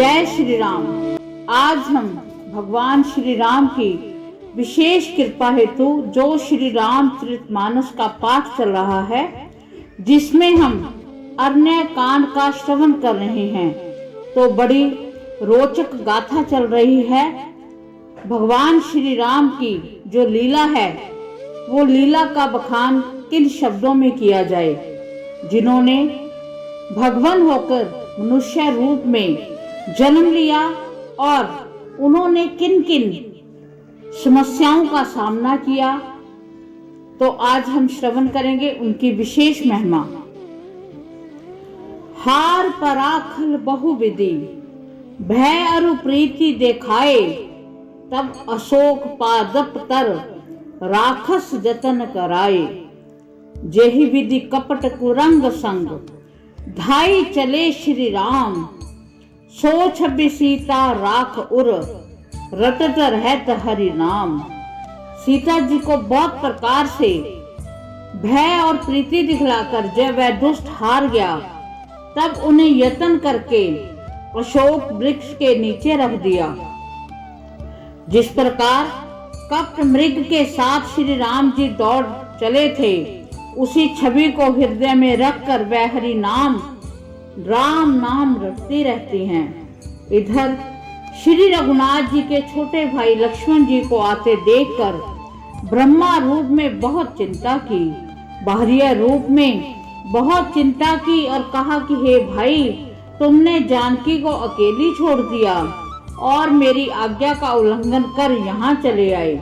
जय श्री राम। आज हम भगवान श्री राम की विशेष कृपा हेतु जो श्री रामचरितमानस का पाठ चल रहा है, जिसमें हम अरण्य कांड का श्रवण कर रहे हैं, तो बड़ी रोचक गाथा चल रही है। भगवान श्री राम की जो लीला है, वो लीला का बखान किन शब्दों में किया जाए। जिन्होंने भगवान होकर मनुष्य रूप में जन्म लिया और उन्होंने किन किन समस्याओं का सामना किया, तो आज हम श्रवण करेंगे उनकी विशेष महिमा। हार पराखल बहुविधि, भय अरु प्रीति देखाए, तब अशोक पादप तर राखस जतन कराए। जेहि विधि कपट कुरंग संग, धाई चले श्री राम, सो छबि सीता राख उर, रटत रहत हरि नाम। सीता जी को बहुत प्रकार से भय और प्रीति दिखलाकर जब वह दुष्ट हार गया, तब उन्हें यत्न करके अशोक वृक्ष के नीचे रख दिया। जिस प्रकार कपट मृग के साथ श्री राम जी दौड़ चले थे, उसी छवि को हृदय में रखकर वह हरि नाम राम नाम रटती रहती हैं। इधर श्री रघुनाथ जी के छोटे भाई लक्ष्मण जी को आते देखकर ब्रह्मा रूप में बहुत चिंता की, बाहरी रूप में बहुत चिंता की और कहा कि हे भाई, तुमने जानकी को अकेली छोड़ दिया और मेरी आज्ञा का उल्लंघन कर यहाँ चले आए।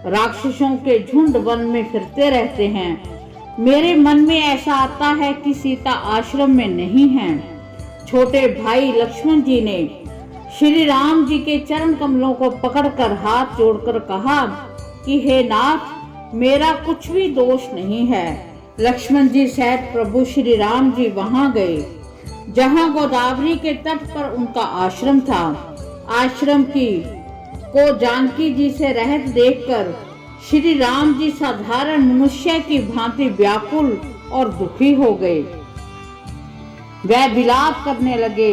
राक्षसों के झुंड वन में फिरते रहते हैं। मेरे मन में ऐसा आता है कि सीता आश्रम में नहीं है। छोटे भाई लक्ष्मण जी ने श्री राम जी के चरण कमलों को पकड़कर हाथ जोड़कर कहा कि हे नाथ, मेरा कुछ भी दोष नहीं है। लक्ष्मण जी सहित प्रभु श्री राम जी वहां गए जहां गोदावरी के तट पर उनका आश्रम था। आश्रम को जानकी जी से रहत देखकर श्री राम जी साधारण मनुष्य की भांति व्याकुल और दुखी हो गए। वह विलाप करने लगे,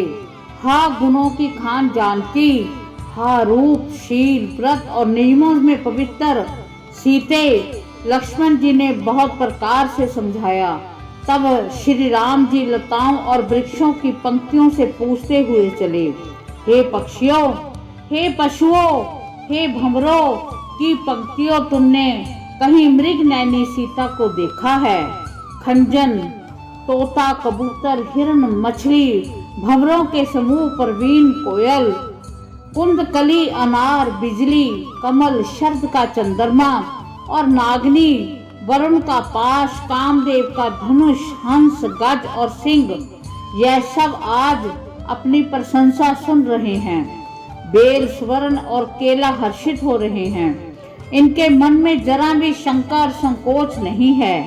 हा गुणों की खान जानकी, हा रूप शील व्रत और नियमों में पवित्र सीते। लक्ष्मण जी ने बहुत प्रकार से समझाया। तब श्री राम जी लताओं और वृक्षों की पंक्तियों से पूछते हुए चले, हे पक्षियों, हे पशुओं, हे भंवरों की पंक्तियों, तुमने कहीं मृग नैनी सीता को देखा है? खंजन, तोता, कबूतर, हिरण, मछली, भंवरों के समूह, परवीन, कोयल, कुंदकली, अनार, बिजली, कमल, शरद का चंद्रमा और नागनी, वरुण का पाश, कामदेव का धनुष, हंस, गज और सिंह, यह सब आज अपनी प्रशंसा सुन रहे हैं। बेल, स्वर्ण और केला हर्षित हो रहे हैं। इनके मन में जरा भी शंका और संकोच नहीं है।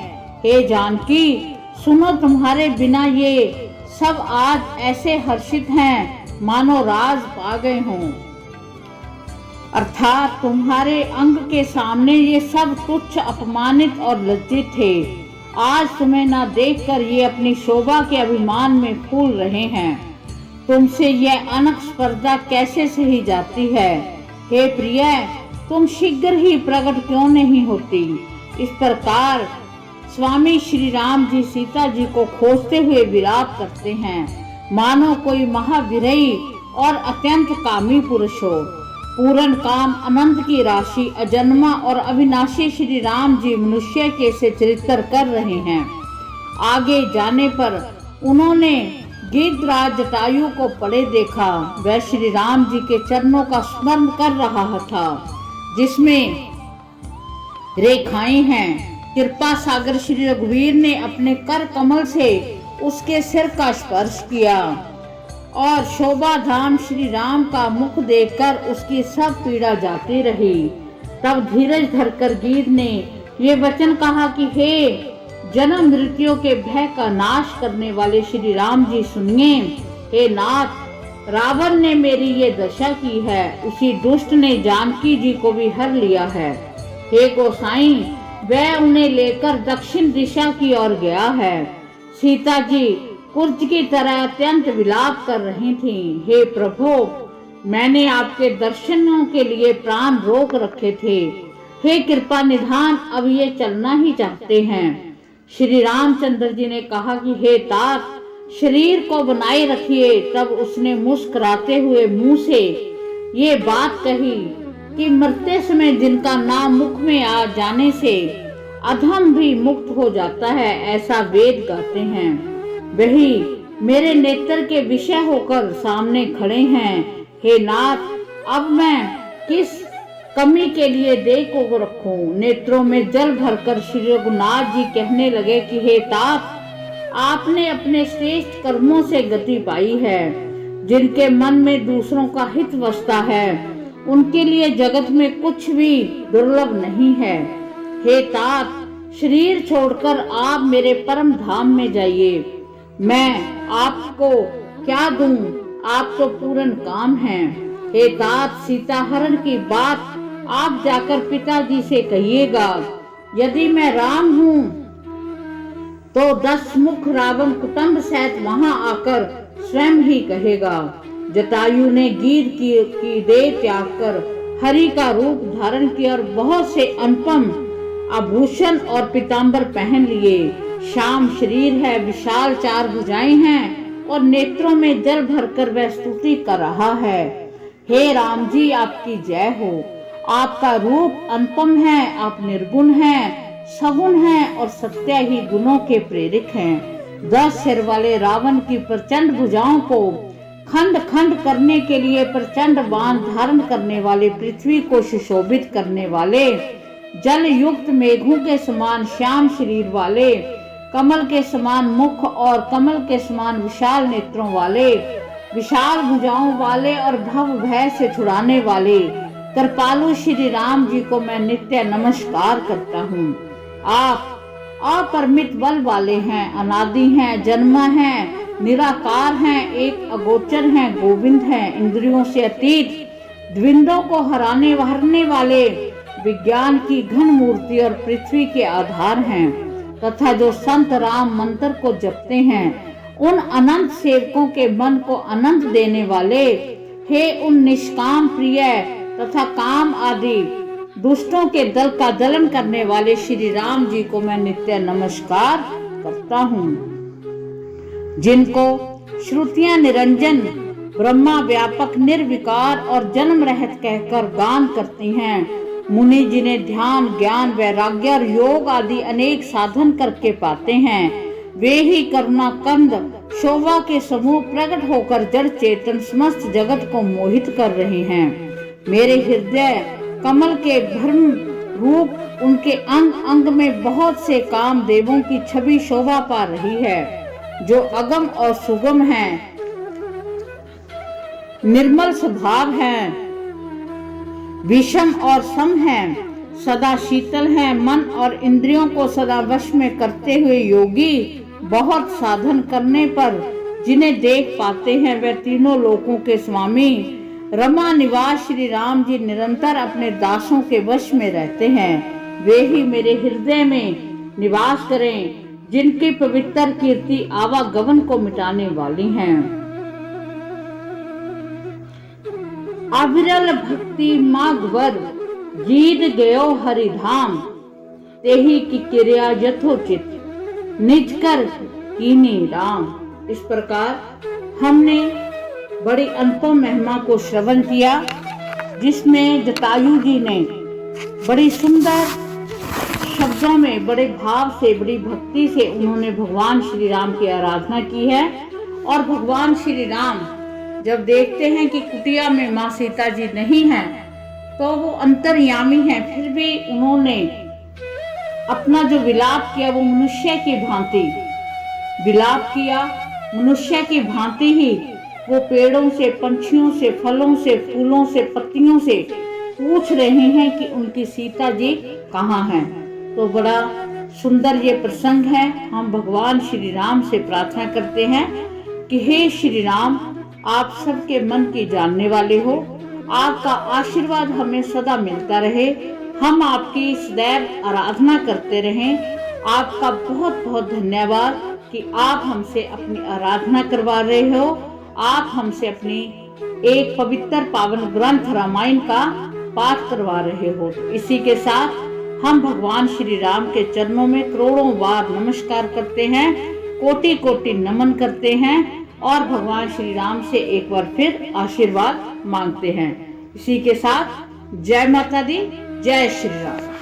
हे जानकी, सुनो, तुम्हारे बिना ये सब आज ऐसे हर्षित हैं मानो राज पा गए हों। अर्थात तुम्हारे अंग के सामने ये सब तुच्छ, अपमानित और लज्जित थे। आज तुम्हें ना देखकर ये अपनी शोभा के अभिमान में फूल रहे हैं। तुमसे यह अनक स्पर्धा कैसे सही जाती है? हे प्रिय, तुम शीघ्र ही प्रकट क्यों नहीं होती? इस प्रकार स्वामी श्री राम जी सीता जी को खोजते हुए विलाप करते हैं, मानो कोई महाविरही और अत्यंत कामी पुरुष हो। पूर्ण काम, अनंत की राशि, अजन्मा और अविनाशी श्री राम जी मनुष्य के से चरित्र कर रहे हैं। आगे जाने पर उन्होंने गिद्धराज जटायु को पड़े देखा। वह श्री राम जी के चरणों का स्मरण कर रहा था, जिसमें रेखाएं हैं। कृपा सागर श्री रघुवीर ने अपने कर कमल से उसके सिर का स्पर्श किया और शोभा धाम श्री राम का मुख देखकर उसकी सब पीड़ा जाती रही। तब धीरज धरकर गिद्ध ने ये वचन कहा कि हे जन्म मृत्यु के भय का नाश करने वाले श्री राम जी, सुनिए। हे नाथ, रावण ने मेरी ये दशा की है, उसी दुष्ट ने जानकी जी को भी हर लिया है। हे गोसाई, वह उन्हें लेकर दक्षिण दिशा की ओर गया है। सीता जी कुर्ज की तरह अत्यंत विलाप कर रही थीं। हे प्रभु, मैंने आपके दर्शनों के लिए प्राण रोक रखे थे। हे कृपा निधान, अब ये चलना ही चाहते हैं। श्री रामचंद्र जी ने कहा कि हे तात, शरीर को बनाए रखिए। तब उसने मुस्कुराते हुए मुंह से ये बात कही कि मरते समय जिनका नाम मुख में आ जाने से अधम भी मुक्त हो जाता है, ऐसा वेद गाते हैं। वही मेरे नेत्र के विषय होकर सामने खड़े हैं। हे नाथ, अब मैं किस कमी के लिए देह को रखूं? नेत्रों में जल भरकर श्री रघुनाथ जी कहने लगे कि हे तात, आपने अपने श्रेष्ठ कर्मों से गति पाई है। जिनके मन में दूसरों का हित बसता है, उनके लिए जगत में कुछ भी दुर्लभ नहीं है। हे तात, शरीर छोड़कर आप मेरे परम धाम में जाइए। मैं आपको क्या दूं? आप तो पूर्ण काम हैं। हे तात, सीता हरण की बात आप जाकर पिताजी से कहिएगा। यदि मैं राम हूँ तो 10 मुख रावण कुटुंब सहित वहां आकर स्वयं ही कहेगा। जटायु ने गिद्ध की देह त्याग कर हरि का रूप धारण किया और बहुत से अनुपम आभूषण और पीतांबर पहन लिए। श्याम शरीर है, विशाल 4 भुजाएं हैं और नेत्रों में जल भरकर वह स्तुति कर रहा है। हे राम जी, आपकी जय हो। आपका रूप अनुपम है, आप निर्गुण हैं, सगुण हैं और सत्य ही गुणों के प्रेरक हैं। 10 सिर वाले रावण की प्रचंड भुजाओं को खंड खंड करने के लिए प्रचंड बाण धारण करने वाले, पृथ्वी को सुशोभित करने वाले, जल युक्त मेघों के समान श्याम शरीर वाले, कमल के समान मुख और कमल के समान विशाल नेत्रों वाले, विशाल भुजाओं वाले और भव भय से छुड़ाने वाले कृपालु श्री राम जी को मैं नित्य नमस्कार करता हूँ। आप अपरिमित बल वाले हैं, अनादि हैं, जन्मा हैं, निराकार हैं, एक अगोचर हैं, गोविंद हैं, इंद्रियों से अतीत, द्विंदों को हराने वाले, विज्ञान की घन मूर्ति और पृथ्वी के आधार हैं तथा जो संत राम मंत्र को जपते हैं उन अनंत सेवकों के मन को अनंत देने वाले, हे उन निष्काम प्रिय तथा काम आदि दुष्टों के दल का दलन करने वाले श्री राम जी को मैं नित्य नमस्कार करता हूँ। जिनको श्रुतियां निरंजन, ब्रह्मा व्यापक, निर्विकार और जन्म रहित कहकर गान करती हैं, मुनि जिन्हें ध्यान, ज्ञान, वैराग्य और योग आदि अनेक साधन करके पाते हैं, वे ही करुणा कंद शोभा के समूह प्रकट होकर जड़ चेतन समस्त जगत को मोहित कर रहे हैं। मेरे हृदय कमल के भ्रम रूप उनके अंग अंग में बहुत से काम देवों की छवि शोभा पा रही है, जो अगम और सुगम हैं, निर्मल स्वभाव हैं, विषम और सम हैं, सदा शीतल हैं, मन और इंद्रियों को सदा वश में करते हुए योगी बहुत साधन करने पर जिन्हें देख पाते हैं, वे तीनों लोकों के स्वामी रमा निवास श्री राम जी निरंतर अपने दासों के वश में रहते हैं। वे ही मेरे हृदय में निवास करें, जिनकी पवित्र कीर्ति आवागमन को मिटाने वाली हैं। अविरल भक्ति माघवर जीत गयो हरिधाम, तेही की क्रिया यथोचित निज कर कीनी राम। इस प्रकार हमने बड़ी अनुपम महिमा को श्रवण किया, जिसमें जटायु जी ने बड़ी सुंदर शब्दों में, बड़े भाव से, बड़ी भक्ति से उन्होंने भगवान श्री राम की आराधना की है। और भगवान श्री राम जब देखते हैं कि कुटिया में माँ सीता जी नहीं हैं, तो वो अंतर्यामी हैं, फिर भी उन्होंने अपना जो विलाप किया वो मनुष्य की भांति विलाप किया। मनुष्य की भांति ही वो पेड़ों से, पंछियों से, फलों से, फूलों से, पत्तियों से पूछ रहे हैं कि उनकी सीता जी कहाँ हैं। तो बड़ा सुंदर ये प्रसंग है। हम भगवान श्री राम से प्रार्थना करते हैं कि हे श्री राम, आप सबके मन की जानने वाले हो, आपका आशीर्वाद हमें सदा मिलता रहे, हम आपकी सदैव आराधना करते रहें। आपका बहुत बहुत धन्यवाद कि आप हमसे अपनी आराधना करवा रहे हो, आप हमसे अपनी एक पवित्र पावन ग्रंथ रामायण का पाठ करवा रहे हो। इसी के साथ हम भगवान श्री राम के चरणों में करोड़ों बार नमस्कार करते हैं, कोटि कोटि नमन करते हैं और भगवान श्री राम से एक बार फिर आशीर्वाद मांगते हैं। इसी के साथ जय माता दी, जय श्री राम।